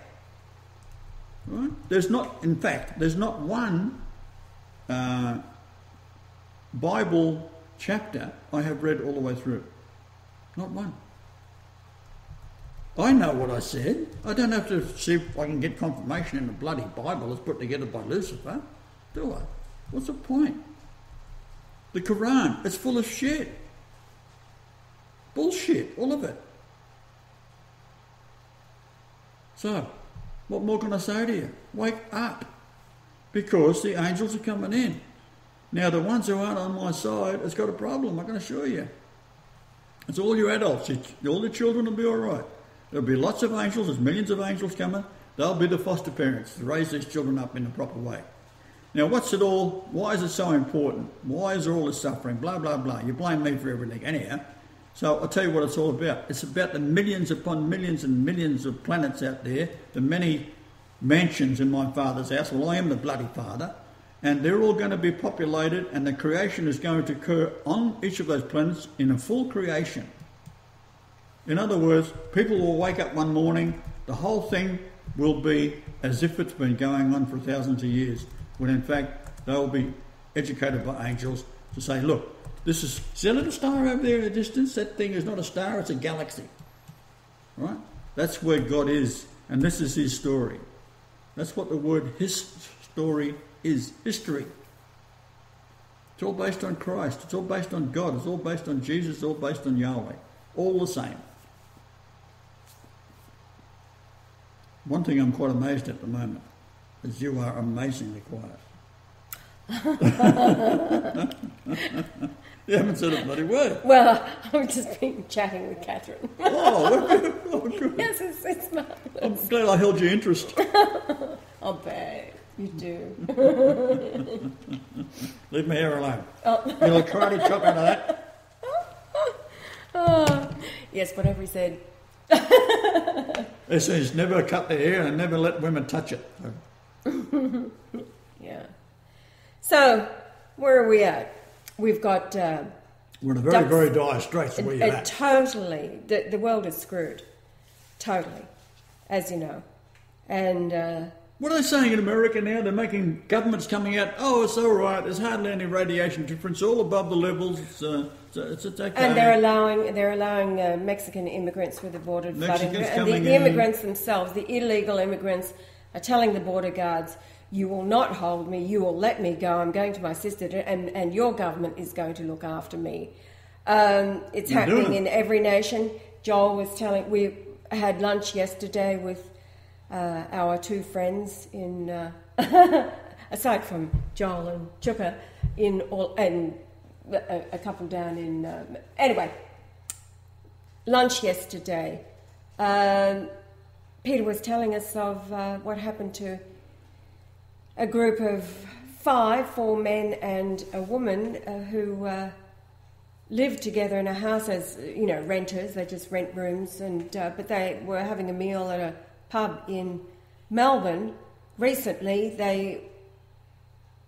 Right? There's not one Bible chapter I have read all the way through. Not one. I know what I said. I don't have to see if I can get confirmation in the bloody Bible that's put together by Lucifer, do I? What's the point? The Quran, it's full of shit. Bullshit, all of it. So, what more can I say to you? Wake up. Because the angels are coming in. Now, the ones who aren't on my side has got a problem, I can assure you. It's all you adults. All the children will be all right. There'll be lots of angels. There's millions of angels coming. They'll be the foster parents to raise these children up in the proper way. Now, why is it so important? Why is there all this suffering? Blah, blah, blah. You blame me for everything. Anyhow, so I'll tell you what it's all about. It's about the millions upon millions and millions of planets out there, the many mansions in my Father's house. Well, I am the bloody Father. And they're all going to be populated, and the creation is going to occur on each of those planets in a full creation. In other words, people will wake up one morning, the whole thing will be as if it's been going on for thousands of years, when in fact they'll be educated by angels to say, look, see that little star over there in the distance? That thing is not a star, it's a galaxy. Right? That's where God is, and this is his story. That's what the word his story is, history. It's all based on Christ, it's all based on God, it's all based on Jesus, it's all based on Yahweh. All the same. One thing I'm quite amazed at the moment is you are amazingly quiet. You haven't said a bloody word. Well, I've just been chatting with Catherine. Oh, good. Yes, it's marvellous. I'm glad I held your interest. Oh, babe, you do. Leave my hair alone. Oh. You'll karate chop out of that. Oh, yes, whatever he said. He says never cut their hair and never let women touch it. Yeah. So, where are we at? We've got... We're in a very, very dire straits where you're at. Totally. The world is screwed. Totally. As you know. And... what are they saying in America now? They're making governments coming out, oh, it's all right, there's hardly any radiation difference, all above the levels, it's okay. And they're allowing Mexican immigrants through the border. And the immigrants themselves, the illegal immigrants, are telling the border guards, you will not hold me, you will let me go, I'm going to my sister, and your government is going to look after me. It's happening in every nation. Joel was telling, we had lunch yesterday with our two friends in, aside from Joel and Chuka, and a couple down in... anyway, lunch yesterday. Peter was telling us of what happened to a group of 4 men and a woman who lived together in a house as, renters. They just rent rooms, but they were having a meal at a pub in Melbourne. Recently,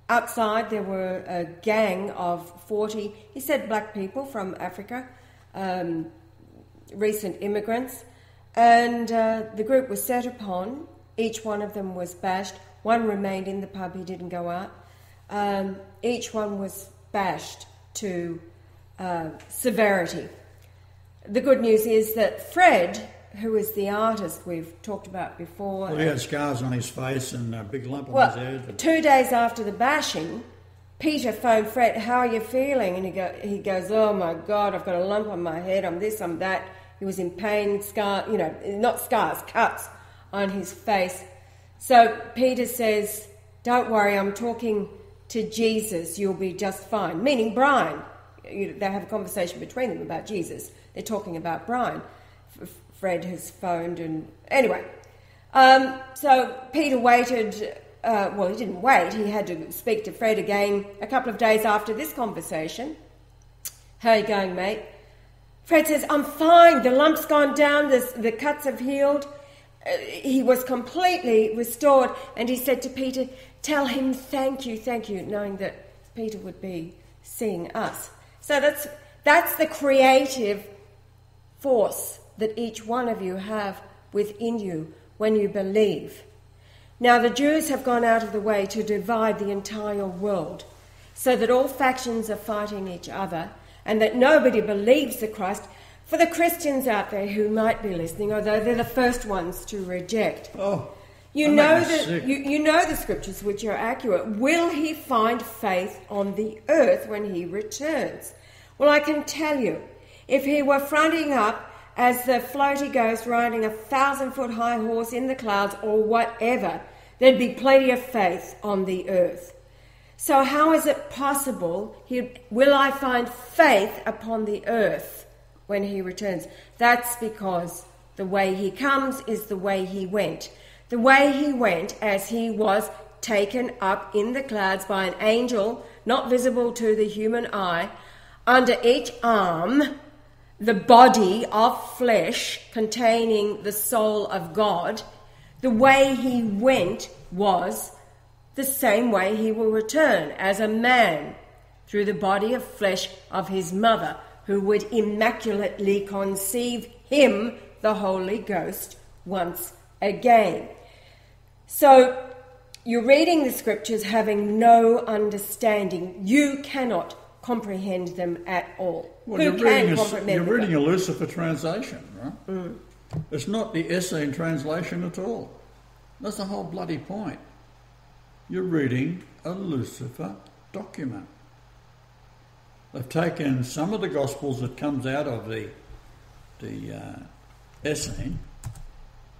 outside there were a gang of 40, he said, black people from Africa, recent immigrants, and the group was set upon. Each one of them was bashed. One remained in the pub, he didn't go out. Each one was bashed to severity. The good news is that Fred, who is the artist we've talked about before... Well, he had scars on his face and a big lump on his head. 2 days after the bashing, Peter phoned Fred, how are you feeling? And he goes, oh my God, I've got a lump on my head, I'm this, I'm that. He was in pain, cuts on his face. So Peter says, don't worry, I'm talking to Jesus, you'll be just fine. Meaning Brian. They have a conversation between them about Jesus. They're talking about Brian. Fred has phoned and... Anyway, so Peter waited... he didn't wait. He had to speak to Fred again a couple of days after this conversation. How are you going, mate? Fred says, I'm fine, the lump's gone down, the cuts have healed. He was completely restored, and he said to Peter, tell him thank you, knowing that Peter would be seeing us. So that's the creative force that each one of you have within you when you believe. Now the Jews have gone out of the way to divide the entire world so that all factions are fighting each other and that nobody believes the Christ. For the Christians out there who might be listening, although they're the first ones to reject, you know the scriptures which are accurate. Will he find faith on the earth when he returns? Well, I can tell you, if he were fronting up as the floaty ghost riding 1,000-foot high horse in the clouds or whatever, there'd be plenty of faith on the earth. So how is it possible? Will I find faith upon the earth when he returns? That's because the way he comes is the way he went. The way he went as he was taken up in the clouds by an angel not visible to the human eye, under each arm the body of flesh containing the soul of God. The way he went was the same way he will return, as a man, through the body of flesh of his mother, who would immaculately conceive him, the Holy Ghost, once again. So you're reading the scriptures having no understanding. You cannot comprehend them at all. Well, you're reading a Lucifer translation, right? Mm. It's not the Essene translation at all. That's the whole bloody point. You're reading a Lucifer document. They've taken some of the Gospels that comes out of the Essene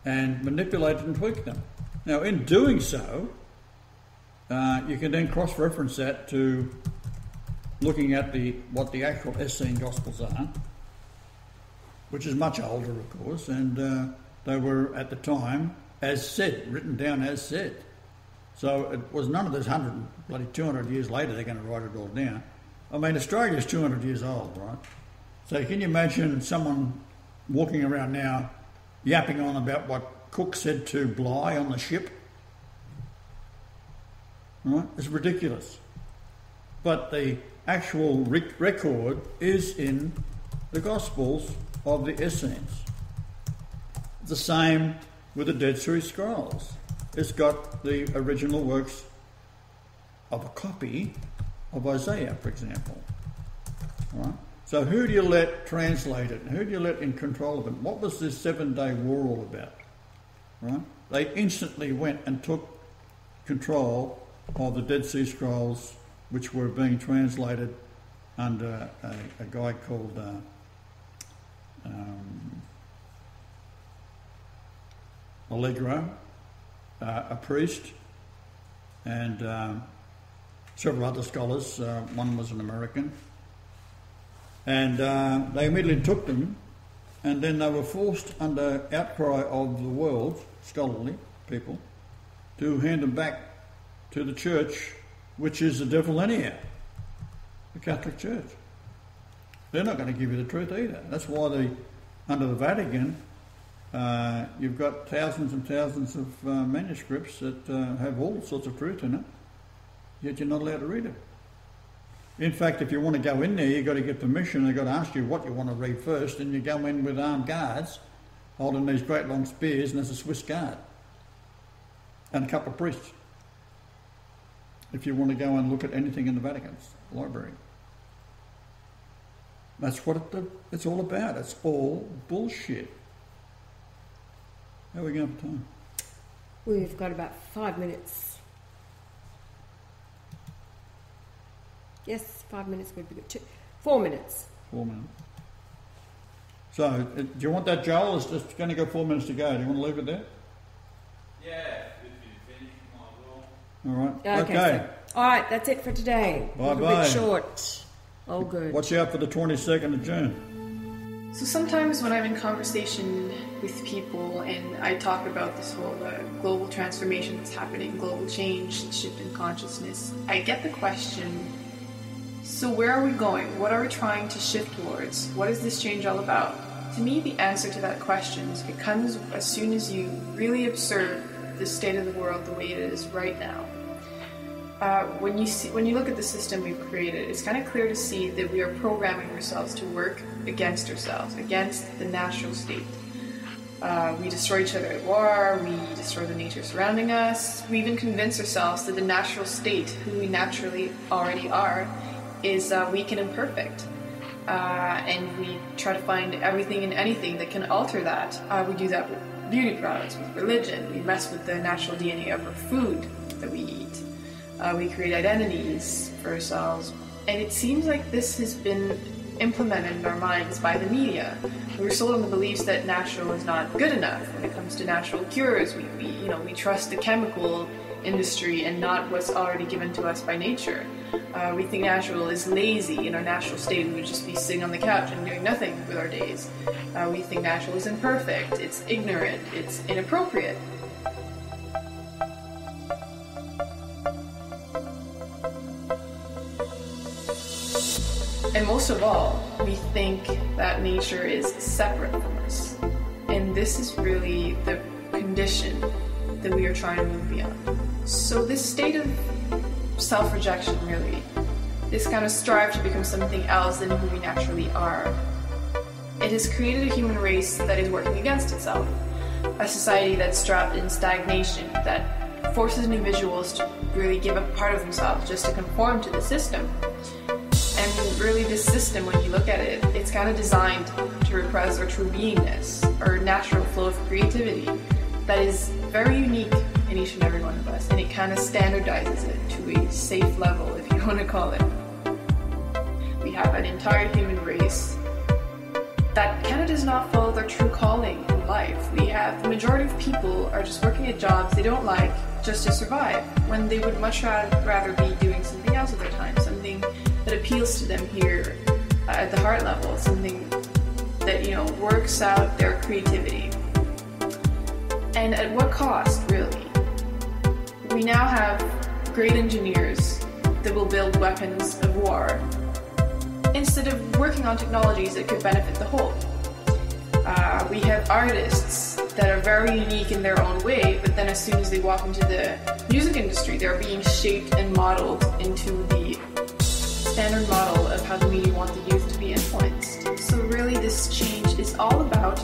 and manipulated and tweaked them. Now, in doing so, you can then cross-reference that to looking at what the actual Essene Gospels are, which is much older, of course, and they were at the time as said, written down as said. So it was none of this 200 years later they're going to write it all down. I mean, Australia's 200 years old, right? So can you imagine someone walking around now yapping on about what Cook said to Bligh on the ship? Right? It's ridiculous. But the actual record is in the Gospels of the Essenes. The same with the Dead Sea Scrolls. It's got the original works of a copy of Isaiah, for example. Right? So who do you let translate it? Who do you let in control of it? What was this 7-day war all about? Right? They instantly went and took control of the Dead Sea Scrolls, which were being translated under a guy called Allegro, a priest, and several other scholars. One was an American. And they immediately took them, and then they were forced, under outcry of the world, scholarly people, to hand them back to the church, which is the devil anyhow, the Catholic Church. They're not going to give you the truth either. That's why under the Vatican, you've got thousands and thousands of manuscripts that have all sorts of truth in it, yet you're not allowed to read it. In fact, if you want to go in there, you've got to get permission. They've got to ask you what you want to read first, and you go in with armed guards holding these great long spears, and there's a Swiss guard and a couple of priests if you want to go and look at anything in the Vatican's library. That's what it's all about. It's all bullshit. How are we going for time? We've got about 5 minutes. Yes, 5 minutes would be good. 4 minutes. 4 minutes. So, do you want that, Joel? It's just going to go 4 minutes to go. Do you want to leave it there? Yeah, if you finish, all right. Okay. So, all right, that's it for today. Bye-bye. A little bit short. All good. Watch out for the 22nd of June. So sometimes when I'm in conversation with people and I talk about this whole global transformation that's happening, global change, shift in consciousness, I get the question, So where are we going? What are we trying to shift towards? What is this change all about? To me, the answer to that question, it comes as soon as you really observe the state of the world the way it is right now. When you look at the system we've created, it's kind of clear to see that we are programming ourselves to work against ourselves, against the natural state. We destroy each other at war, we destroy the nature surrounding us, we even convince ourselves that the natural state, who we naturally already are, is weak and imperfect. And we try to find everything and anything that can alter that. We do that with beauty products, with religion, we mess with the natural DNA of our food that we eat. We create identities for ourselves. And it seems like this has been implemented in our minds by the media. We're sold on the beliefs that natural is not good enough when it comes to natural cures. We trust the chemical industry and not what's already given to us by nature. We think natural is lazy. In our natural state, we would just be sitting on the couch and doing nothing with our days. We think natural is imperfect, it's ignorant, it's inappropriate. And most of all, we think that nature is separate from us. And this is really the condition that we are trying to move beyond. So this state of self-rejection, really, this kind of strive to become something else than who we naturally are, it has created a human race that is working against itself. A society that's trapped in stagnation, that forces individuals to really give up part of themselves just to conform to the system. And really this system, when you look at it, it's kind of designed to repress our true beingness, our natural flow of creativity that is very unique in each and every one of us, and it kind of standardizes it to a safe level, if you want to call it. We have an entire human race that kind of does not follow their true calling in life. We have the majority of people are just working at jobs they don't like just to survive, when they would much rather be doing something else with their time, something that appeals to them here at the heart level, something that, works out their creativity. And at what cost, really? We now have great engineers that will build weapons of war instead of working on technologies that could benefit the whole. We have artists that are very unique in their own way, but then as soon as they walk into the music industry, they're being shaped and modeled into the standard model of how the media want the youth to be influenced. So really this change is all about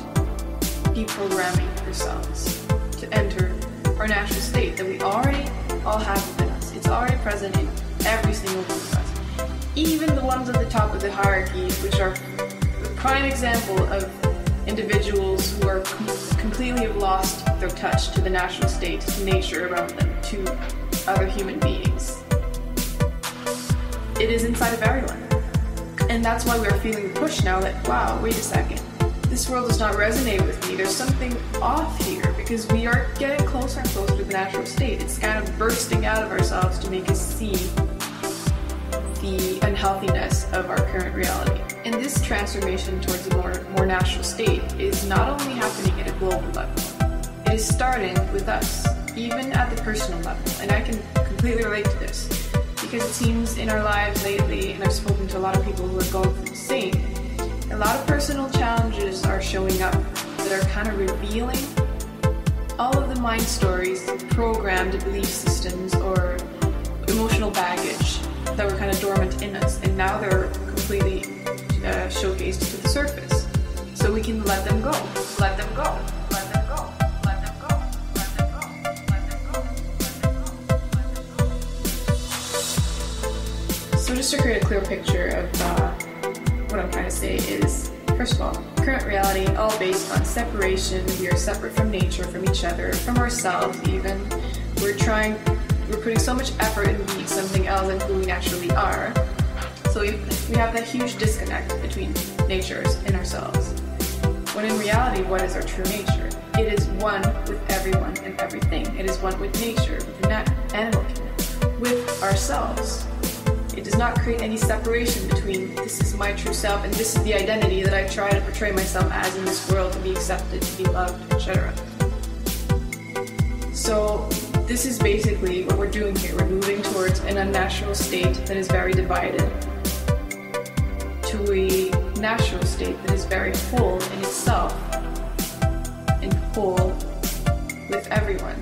deprogramming ourselves to enter our natural state that we already all have within us. It's already present in every single one of us. Even the ones at the top of the hierarchy, which are the prime example of individuals who are completely have lost their touch to the natural state, to nature around them, to other human beings. It is inside of everyone. And that's why we're feeling the push now that, wow, wait a second, this world does not resonate with me. There's something off here, because we are getting closer and closer to the natural state. It's kind of bursting out of ourselves to make us see the unhealthiness of our current reality. And this transformation towards a more natural state is not only happening at a global level, it is starting with us, even at the personal level. And I can completely relate to this, because it seems in our lives lately, and I've spoken to a lot of people who are going through the same, a lot of personal challenges are showing up that are kind of revealing all of the mind stories, programmed belief systems, or emotional baggage that were kind of dormant in us, and now they're completely showcased to the surface. So we can let them go, let them go, let them go, let them go, let them go, let them go, let them go, let them go. So just to create a clear picture of what I'm trying to say is, first of all, current reality, all based on separation. We are separate from nature, from each other, from ourselves even. We're putting so much effort into being something else than who we naturally are. So we have that huge disconnect between nature and ourselves. When in reality, what is our true nature? It is one with everyone and everything. It is one with nature, with the animal kingdom, with ourselves. It does not create any separation between this is my true self and this is the identity that I try to portray myself as in this world, to be accepted, to be loved, etc. So this is basically what we're doing here. We're moving towards an unnatural state that is very divided. to a natural state that is very whole in itself and whole with everyone.